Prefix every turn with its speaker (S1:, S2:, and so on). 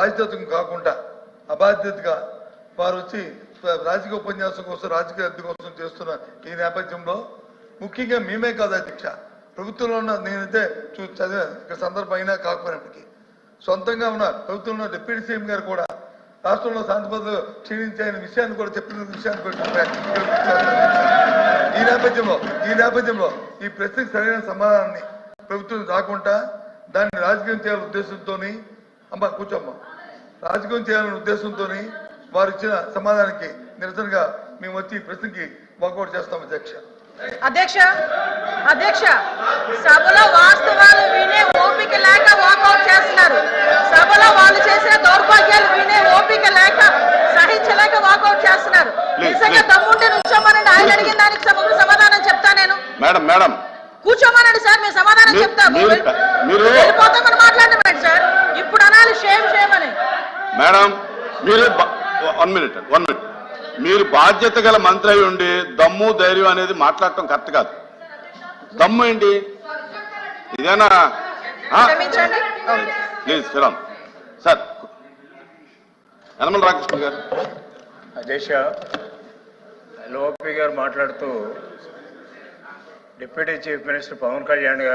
S1: బాధ్యతకు కాకుండా అబాధ్యతగా వారు వచ్చి రాజకీయ ఉపన్యాసం కోసం రాజకీయ అద్దె కోసం చేస్తున్న ఈ నేపథ్యంలో ముఖ్యంగా మేమే కాదు అధ్యక్ష, ప్రభుత్వంలో ఉన్న నేనైతే చదివా ఇక్కడ సందర్భం అయినా కాకపోయినప్పటికీ సొంతంగా ఉన్న ప్రభుత్వంలో డిప్యూటీ సీఎం గారు కూడా రాష్ట్రంలో శాంతి భద్రతలు క్షీణించే విషయాన్ని కూడా చెప్పిన విషయాన్ని కూడా ఈ నేపథ్యంలో ఈ ప్రశ్నకు సరైన సమాధానాన్ని ప్రభుత్వం రాకుండా దాన్ని రాజకీయం చేయాలనే ఉద్దేశంతో అమ్మ కూర్చోమ్మ రాజకీయం చేయాలనే ఉద్దేశంతో వారు ఇచ్చిన సమాధానానికి నిరసనగా మేము వచ్చి ఈ ప్రశ్నకి వాకౌట్ చేస్తాం
S2: అధ్యక్ష సభలో వాస్తవాలు వినే ఓపిక లేక వాకౌట్ చేస్తున్నారు. సభలో వాళ్ళు చేసిన దౌర్భాగ్యాలు వినే ఓపిక లేక సహించలేక వాకౌట్ చేస్తున్నారు. నిజంగా దమ్ముంటే నుంచోమనండి, ఆయన అడిగిన దానికి సమగ్ర సమాధానం చెప్తా నేను.
S3: మేడం
S2: కూర్చోమనండి సార్, మేము సమాధానం చెప్తాము. వెళ్ళిపోతామని మాట్లాడమండి సార్, ఇప్పుడు అనాలి షేమ్ అని.
S3: మేడం మీరు 1 మినిట్ మీరు బాధ్యత గల మంత్రి అయి ఉండి దమ్ము ధైర్యం అనేది మాట్లాడటం కరెక్ట్ కాదు. దమ్ము ఏంటి ఇదేనా? Please Sriram sir. యనమల రామకృష్ణ గారు.
S4: అధ్యక్ష, లోపి గారు మాట్లాడుతూ deputy chief minister Pawan Kalyan గారు